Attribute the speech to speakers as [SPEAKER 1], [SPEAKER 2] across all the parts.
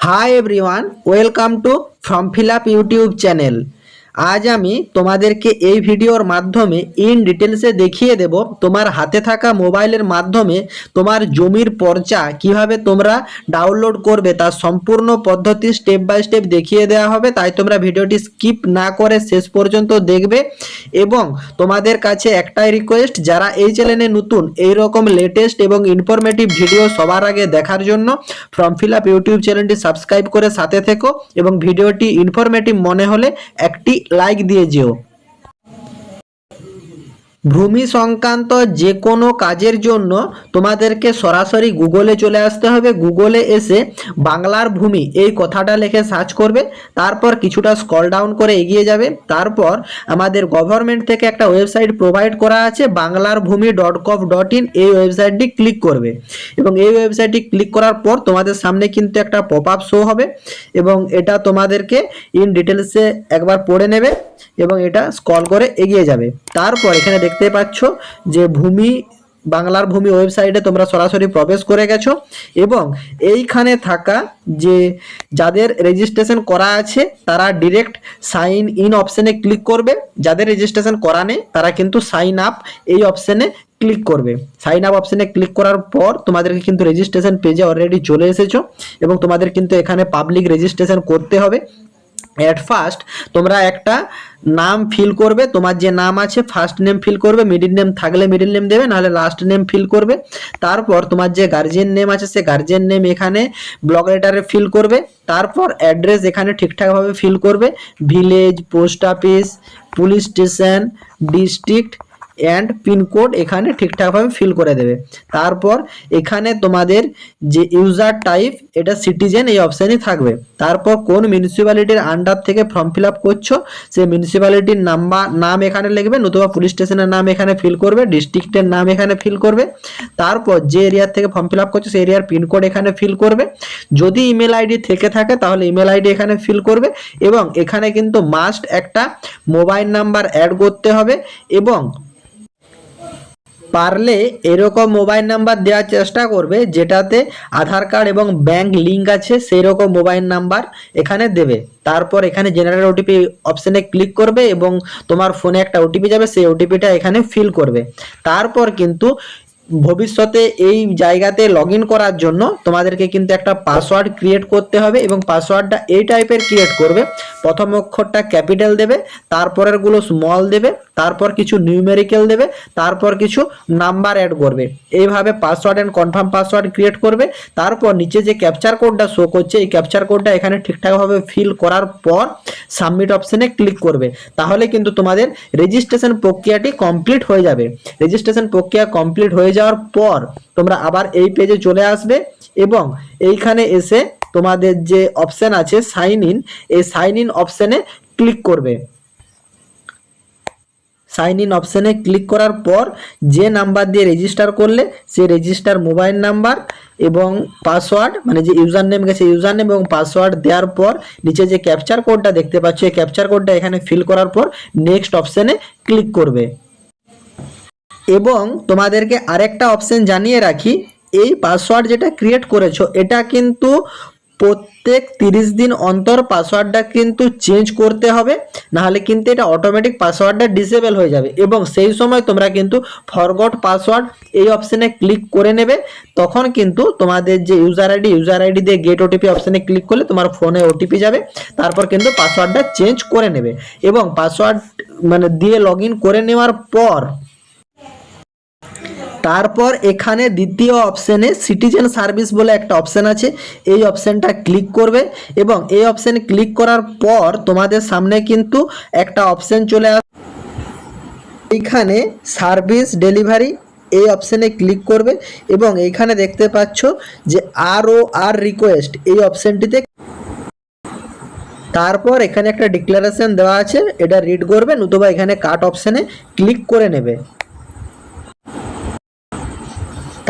[SPEAKER 1] Hi everyone, welcome to form fill up YouTube channel. আজ আমি তোমাদেরকে এই ভিডিওর মাধ্যমে ইন ডিটেলসে দেখিয়ে দেব তোমার হাতে থাকা মোবাইলের মাধ্যমে তোমার জমির পর্চা কিভাবে তোমরা ডাউনলোড করবে তার সম্পূর্ণ পদ্ধতি স্টেপ বাই স্টেপ দেখিয়ে দেওয়া হবে। তাই তোমরা ভিডিওটি স্কিপ না করে শেষ পর্যন্ত দেখবে। এবং তোমাদের কাছে একটাই রিকোয়েস্ট, যারা এই চ্যানেলে নতুন এই রকম লেটেস্ট এবং ইনফরমেটিভ ভিডিও সবার আগে দেখার জন্য ফর্ম ফিল আপ ইউটিউব চ্যানেলটি সাবস্ক্রাইব করে সাথে থেকো এবং ভিডিওটি ইনফরমেটিভ মনে হলে একটি লাইক দিয়ে যেও। ভূমি সংক্রান্ত যে কোনো কাজের জন্য তোমাদেরকে সরাসরি গুগলে চলে আসতে হবে। গুগলে এসে বাংলার ভূমি এই কথাটা লিখে সার্চ করবে, তারপর কিছুটা স্ক্রল ডাউন করে এগিয়ে যাবে। তারপর আমাদের গভর্নমেন্ট থেকে একটা ওয়েবসাইট প্রোভাইড করা আছে banglarbhumi.gov.in, এই ওয়েবসাইটটি ক্লিক করবে এবং এই ওয়েবসাইটটি ক্লিক করার পর তোমাদের সামনে কিন্তু একটা পপ আপ শো হবে এবং এটা তোমাদেরকে ইন ডিটেলসে একবার পড়ে নেবে এবং এটা স্ক্রল করে এগিয়ে যাবে। তারপর এখানে দেখতে পাচ্ছ যে বাংলার ভূমি ওয়েবসাইটে তোমরা সরাসরি প্রবেশ করে গেছো এবং এইখানে থাকা যে যাদের রেজিস্ট্রেশন করা আছে তারা ডিরেক্ট সাইন ইন অপশনে ক্লিক করবে, যাদের রেজিস্ট্রেশন করা নেই তারা কিন্তু সাইন আপ এই অপশনে ক্লিক করবে। সাইন আপ অপশনে ক্লিক করার পর তোমাদেরকে কিন্তু রেজিস্ট্রেশন পেজে অলরেডি চলে এসেছো এবং তোমাদের কিন্তু এখানে পাবলিক রেজিস্ট্রেশন করতে হবে। এট ফার্স্ট তোমরা একটা নাম ফিল করবে, তোমার যে নাম আছে ফার্স্ট নেম ফিল করবে, মিডিল নেম থাকলে মিডিল নেম দেবে, নাহলে লাস্ট নেম ফিল করবে। তারপর তোমার যে গার্জিয়ান নেম আছে সে গার্জিয়ান নেম এখানে ব্লক লেটারে ফিল করবে। তারপর অ্যাড্রেস এখানে ঠিকঠাকভাবে ফিল করবে, village, post office, police station, district and pincode এখানে ঠিকঠাকভাবে ফিল করে দেবে। তারপর এখানে তোমাদের যে ইউজার টাইপ এটা সিটিজেন এই অপশানই থাকবে। তারপর কোন মিউনিসিপ্যালিটির আন্ডার থেকে ফর্ম ফিল আপ করছো সেই মিউনিসিপ্যালিটির নাম এখানে লিখবে, নতুবা পুলিশ স্টেশনের নাম এখানে ফিল করবে, ডিস্ট্রিক্টের নাম এখানে ফিল করবে। তারপর যে এরিয়ার থেকে ফর্ম ফিল আপ করছো সেই এরিয়ার পিনকোড এখানে ফিল করবে। যদি ইমেল আইডি থেকে থাকে তাহলে ইমেল আইডি এখানে ফিল করবে এবং এখানে কিন্তু মাস্ট একটা মোবাইল নাম্বার অ্যাড করতে হবে এবং পারলে এরকম মোবাইল নাম্বার দেওয়ার চেষ্টা করবে যেটাতে আধার কার্ড এবং ব্যাংক লিঙ্ক আছে, সেই রকম মোবাইল নাম্বার এখানে দেবে। তারপর এখানে জেনারেল ওটিপি অপশনে ক্লিক করবে এবং তোমার ফোনে একটা ওটিপি যাবে, সেই ওটিপিটা এখানে ফিল করবে। তারপর কিন্তু ভবিষ্যতে এই জায়গাতে লগ ইন করার জন্য তোমাদেরকে কিন্তু একটা পাসওয়ার্ড ক্রিয়েট করতে হবে এবং পাসওয়ার্ডটা এই টাইপের ক্রিয়েট করবে, প্রথম অক্ষরটা ক্যাপিটাল দেবে, তারপরের গুলো স্মল দেবে, তারপর কিছু নিউমেরিক্যাল দেবে, তারপর কিছু নাম্বার অ্যাড করবে। এইভাবে password and confirm password create করবে। তারপর নিচে যে ক্যাপচার কোডটা শো করছে এই ক্যাপচার কোডটা এখানে ঠিকঠাকভাবে ফিল করার পর সাবমিট অপশনে ক্লিক করবে। তাহলে কিন্তু তোমাদের রেজিস্ট্রেশন প্রক্রিয়াটি কমপ্লিট হয়ে যাবে। রেজিস্ট্রেশন প্রক্রিয়া কমপ্লিট হয়ে যাওয়ার পর তোমরা আবার এই পেজে চলে আসবে এবং এইখানে এসে তোমাদের যে অপশন আছে সাইন ইন, এই সাইন ইন অপশনে ক্লিক করবে। সাইন ইন অপশনে ক্লিক করার পর যে নাম্বার দিয়ে রেজিস্টার করলে সেই রেজিস্টার মোবাইল নাম্বার এবং পাসওয়ার্ড মানে যে ইউজার নেম গেছে ইউজার নেম এবং পাসওয়ার্ড দেওয়ার পর নিচে যে ক্যাপচার কোডটা দেখতে পাচ্ছ এই ক্যাপচার কোডটা এখানে ফিল করার পর নেক্সট অপশনে ক্লিক করবে। এবং তোমাদেরকে আরেকটা অপশন জানিয়ে রাখি, এই পাসওয়ার্ড যেটা ক্রিয়েট করেছো এটা কিন্তু প্রত্যেক 30 দিন অন্তর পাসওয়ার্ডটা কিন্তু চেঞ্জ করতে হবে, নাহলে কিন্তু এটা অটোমেটিক পাসওয়ার্ডটা ডিসেবল হয়ে যাবে এবং সেই সময় তোমরা কিন্তু ফরগট পাসওয়ার্ড এই অপশনে ক্লিক করে নেবে। তখন কিন্তু তোমাদের যে ইউজার আইডি দিয়ে গেট ওটিপি অপশনে ক্লিক করলে তোমার ফোনে ওটিপি যাবে, তারপর কিন্তু পাসওয়ার্ডটা চেঞ্জ করে নেবে এবং পাসওয়ার্ড মানে দিয়ে লগ ইন করে নেওয়ার পর তারপর এখানে দ্বিতীয় অপশনে সিটিজেন সার্ভিস বলে একটা অপশন আছে, এই অপশনটা ক্লিক করবে এবং এই অপশনে ক্লিক করার পর তোমাদের সামনে কিন্তু একটা অপশন চলে আসবে, এইখানে সার্ভিস ডেলিভারি এই অপশনে ক্লিক করবে এবং এইখানে দেখতে পাচ্ছ যে আর রিকোয়েস্ট এই অপশনটিতে, তারপর এখানে একটা ডিক্লারেশন দেওয়া আছে এটা রিড করবে, নতুবা এখানে কাট অপশনে ক্লিক করে নেবে।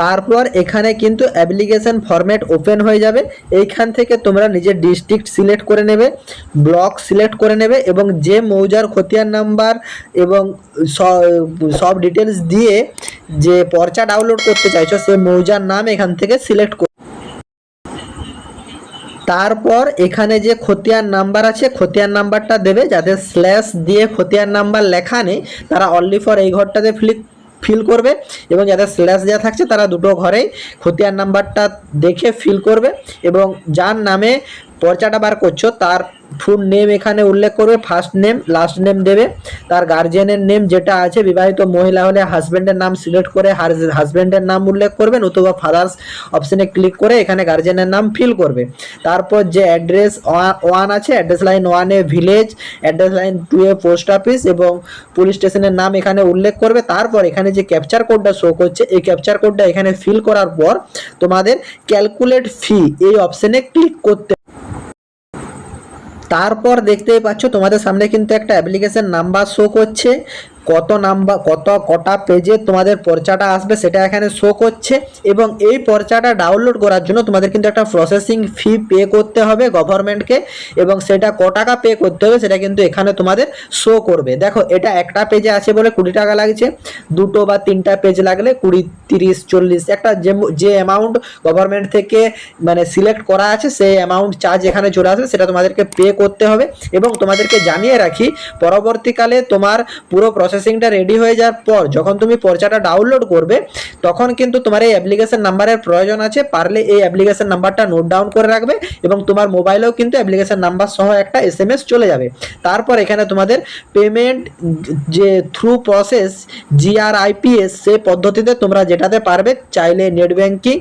[SPEAKER 1] তারপর এখানে কিন্তু অ্যাপ্লিকেশন ফরম্যাট ওপেন হয়ে যাবে। এইখান থেকে তোমরা নিজের ডিস্ট্রিক্ট সিলেক্ট করে নেবে, ব্লক সিলেক্ট করে নেবে এবং যে মৌজার খতিয়ান নাম্বার এবং সব ডিটেলস দিয়ে যে পর্চা ডাউনলোড করতে চাইছো সেই মৌজার নাম এখান থেকে সিলেক্ট তারপর এখানে যে খতিয়ান নাম্বার আছে খতিয়ান নাম্বারটা দেবে, যাদের স্ল্যাশ দিয়ে খতিয়ান নাম্বার লেখা নেই তারা অনলি ফর এই ঘরটাতে ফিল করবে, এবং যাদের স্ল্যাশ দেওয়া থাকছে তারা দুটো ঘরেই খতিয়ান নাম্বারটা দেখে ফিল করবে, এবং যার নামে পর্চাটা বার করছো তার ফুল নেম এখানে উল্লেখ করবে, ফার্স্ট নেম লাস্ট নেম দেবে, তার গার্জিয়ানের নেম যেটা আছে, বিবাহিত মহিলা হলে হাজব্যান্ডের নাম সিলেক্ট করে হাজব্যান্ডের নাম উল্লেখ করবেন, অথবা ফাদার্স অপশনে ক্লিক করে এখানে গার্জিয়ানের নাম ফিল করবে। তারপর যে অ্যাড্রেস 1 আছে, অ্যাড্রেস লাইন 1-এ ভিলেজ, অ্যাড্রেস লাইন 2-এ পোস্ট অফিস এবং পুলিশ স্টেশনের নাম এখানে উল্লেখ করবে। তারপর এখানে যে ক্যাপচার কোডটা শো করছে এই ক্যাপচার কোডটা এখানে ফিল করার পর তোমাদের ক্যালকুলেট ফি এই অপশনে ক্লিক করতে। তারপর দেখতেই পাচ্ছ তোমাদের সামনে কিন্তু একটা অ্যাপ্লিকেশন নাম্বার শো করছে, কটা পেজে তোমাদের পর্চাটা আসবে সেটা এখানে শো করছে, এবং এই পর্চাটা ডাউনলোড করার জন্য তোমাদের কিন্তু একটা প্রসেসিং ফি পে করতে হবে গভর্নমেন্টকে, এবং সেটা ক টাকা পে করতে হবে সেটা কিন্তু এখানে তোমাদের শো করবে। দেখো এটা একটা পেজে আছে বলে 20 টাকা লাগছে, 2 বা 3টা পেজ লাগলে 20, 30, 40 একটা যে অ্যামাউন্ট গভর্নমেন্ট থেকে মানে সিলেক্ট করা আছে সেই অ্যামাউন্ট চার্জ এখানে চলে আসবে, সেটা তোমাদেরকে পে করতে হবে। এবং তোমাদেরকে জানিয়ে রাখি পরবর্তীকালে তোমার পুরো প্রসেসিংটা রেডি হয়ে যাওয়ার পর যখন তুমি পর্চাটা ডাউনলোড করবে তখন কিন্তু তোমার এই অ্যাপ্লিকেশন নাম্বারের প্রয়োজন আছে, পারলে এই অ্যাপ্লিকেশন নাম্বারটা নোট ডাউন করে রাখবে, এবং তোমার মোবাইলেও কিন্তু অ্যাপ্লিকেশন নাম্বার সহ একটা SMS চলে যাবে। তারপর এখানে তোমাদের পেমেন্ট যে থ্রু প্রসেস GRIPS সেই পদ্ধতিতে তোমরা যেটাতে পারবে, চাইলে নেট ব্যাঙ্কিং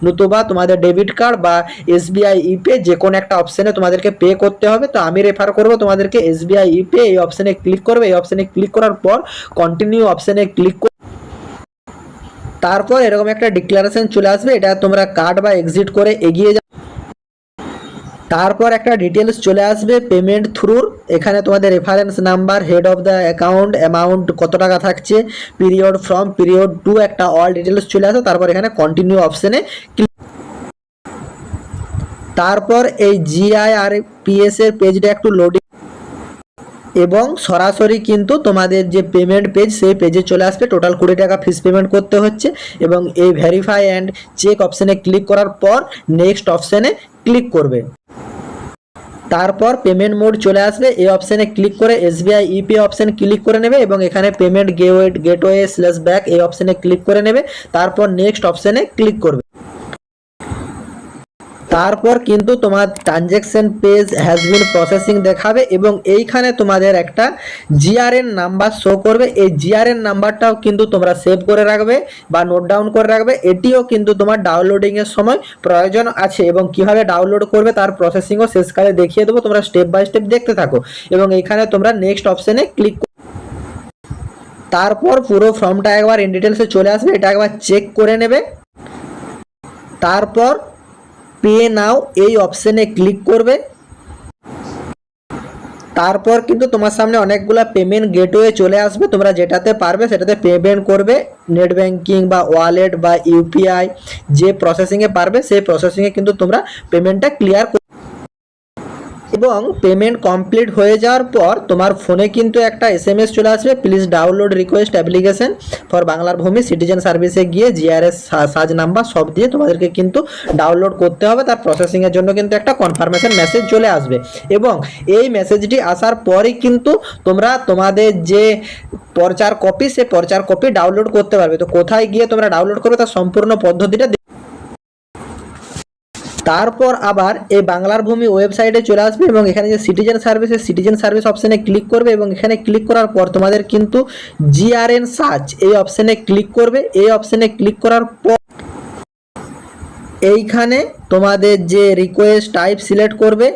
[SPEAKER 1] নতুবা তোমাদের ডেবিট কার্ড বা SBI ইপে যে কোনো একটা অপশনে তোমাদেরকে পে করতে হবে। তো আমি রেফার করব তোমাদেরকে SBI ইপে, এই অপশনে ক্লিক করবে, এই অপশনে ক্লিক করার পর কন্টিনিউ অপশনে ক্লিক করবে, তারপর এরকম একটা ডিক্লারেশন চলে আসবে, এটা তোমরা কাট বা এক্সিট করে এগিয়ে যাও। তারপর একটা ডিটেলস চলে আসবে পেমেন্ট থ্রুর, এখানে তোমাদের reference number, head of the account, amount কত টাকা থাকছে, পিরিয়ড ফ্রম পিরিয়ড টু, একটা অল ডিটেলস চলে আসে। তারপর এখানে কন্টিনিউ অপশনে ক্লিক, তারপর এই GIRPS এর পেজটা একটু লোডিং এবং সরাসরি কিন্তু তোমাদের যে পেমেন্ট পেজ সেই পেজে চলে আসবে। টোটাল 20 টাকা ফিস পেমেন্ট করতে হচ্ছে, এবং এই ভেরিফাই অ্যান্ড চেক অপশনে ক্লিক করার পর নেক্সট অপশনে ক্লিক করবে। তারপর পেমেন্ট মোড চলে আসবে, এই অপশনে ক্লিক করে SBI ইপে অপশন ক্লিক করে নেবে, এবং এখানে পেমেন্ট গেটওয়ে /ব্যাক এই অপশনে ক্লিক করে নেবে। তারপর নেক্সট অপশনে ক্লিক করবে। তারপর কিন্তু তোমার transaction page has been processing দেখাবে, এবং এইখানে তোমাদের একটা GRN নাম্বার শো করবে। এই GRN নাম্বারটাও কিন্তু তোমরা সেভ করে রাখবে বা নোট ডাউন করে রাখবে, এটিও কিন্তু তোমার ডাউনলোডিংয়ের সময় প্রয়োজন আছে, এবং কিভাবে ডাউনলোড করবে তার প্রসেসিংও শেষকালে দেখিয়ে দেবো, তোমরা স্টেপ বাই স্টেপ দেখতে থাকো। এবং এইখানে তোমরা নেক্সট অপশনে ক্লিক, তারপর পুরো ফর্মটা একবার ইন ডিটেলসে চলে আসবে, এটা একবার চেক করে নেবে। তারপর পে নাও এই অপশনে ক্লিক করবে। তারপর কিন্তু তোমার সামনে অনেকগুলো পেমেন্ট গেটওয়ে চলে আসবে, তোমরা যেটাতে পারবে সেটাতে পেমেন্ট করবে, নেট ব্যাঙ্কিং বা ওয়ালেট বা UPI যে প্রসেসিংয়ে পারবে সেই প্রসেসিংয়ে কিন্তু তোমরা পেমেন্টটা ক্লিয়ার, এবং পেমেন্ট কমপ্লিট হয়ে যাওয়ার পর তোমার ফোনে কিন্তু একটা SMS চলে আসবে, please download request application for বাংলার ভূমি সিটিজেন সার্ভিসে গিয়ে GRS সার্চ নাম্বার সব দিয়ে তোমাদেরকে কিন্তু ডাউনলোড করতে হবে, তার প্রসেসিংয়ের জন্য কিন্তু একটা কনফার্মেশন মেসেজ চলে আসবে। এবং এই মেসেজটি আসার পরই কিন্তু তোমরা তোমাদের যে পর্চার কপি সে পর্চার কপি ডাউনলোড করতে পারবে। তো কোথায় গিয়ে তোমরা ডাউনলোড করবে তার সম্পূর্ণ পদ্ধতিটা, তারপর আবার এই বাংলার ভূমি ওয়েবসাইটে চলে আসবে, এবং এখানে যে সিটিজেন সার্ভিস অপশনে ক্লিক করবে, এবং এখানে ক্লিক করার পর তোমাদের কিন্তু GRN সার্চ এই অপশনে ক্লিক করবে। এই অপশনে ক্লিক করার পর এইখানে তোমাদের যে রিকোয়েস্ট টাইপ সিলেক্ট করবে,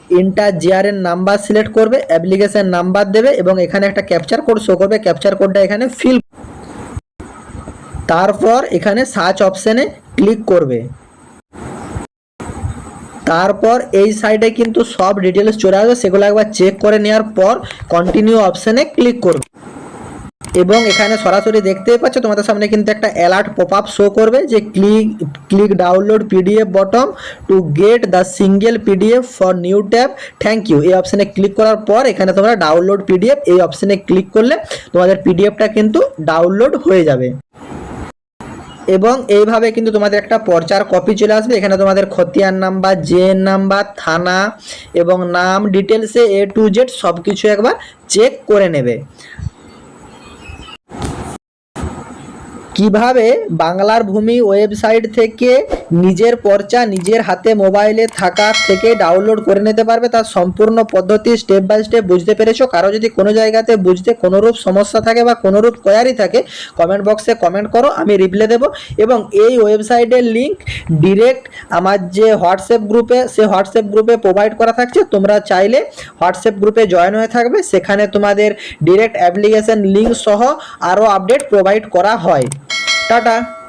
[SPEAKER 1] ইন্টার GRN নাম্বার সিলেক্ট করবে, অ্যাপ্লিকেশন নাম্বার দেবে, এবং এখানে একটা ক্যাপচার কোড শো করবে, ক্যাপচার কোডটা এখানে ফিল, তারপর এখানে সার্চ অপশনে ক্লিক করবে। তারপর এই সাইডে কিন্তু সব ডিটেলস চলে আসবে, সেগুলো একবার চেক করে নেওয়ার পর কন্টিনিউ অপশনে ক্লিক করবে, এবং এখানে সরাসরি দেখতেই পাচ্ছ তোমাদের সামনে কিন্তু একটা অ্যালার্ট পপআপ শো করবে যে click download PDF button to get the single PDF for new tab, thank you. এই অপশনে ক্লিক করার পর এখানে তোমরা ডাউনলোড PDF এই অপশনে ক্লিক করলে তোমাদের PDFটা কিন্তু ডাউনলোড হয়ে যাবে। এবং এইভাবে কিন্তু তোমাদের একটা পর্চার কপি চলে আসবে। এখানে তোমাদের খতিয়ান নাম্বার, জেন নাম্বার, থানা এবং নাম ডিটেলসে A to Z সব কিছু একবার চেক করে নেবে। কিভাবে বাংলার ভূমি ওয়েবসাইট থেকে নিজের পর্চা নিজের হাতে মোবাইলে থাকা থেকে ডাউনলোড করে নিতে পারবে তার সম্পূর্ণ পদ্ধতি স্টেপ বাই স্টেপ বুঝতে পেরেছো। কারো যদি কোনো জায়গাতে বুঝতে কোনোরূপ সমস্যা থাকে বা কোনোরূপ কোয়ারি থাকে কমেন্ট বক্সে কমেন্ট করো, আমি রিপ্লাই দেবো। এবং এই ওয়েবসাইটের লিঙ্ক ডিরেক্ট আমার যে হোয়াটসঅ্যাপ গ্রুপে, সে হোয়াটসঅ্যাপ গ্রুপে প্রোভাইড করা থাকছে। তোমরা চাইলে হোয়াটসঅ্যাপ গ্রুপে জয়েন হয়ে থাকবে, সেখানে তোমাদের ডিরেক্ট অ্যাপ্লিকেশন লিঙ্ক সহ আরও আপডেট প্রোভাইড করা হয়। টাটা।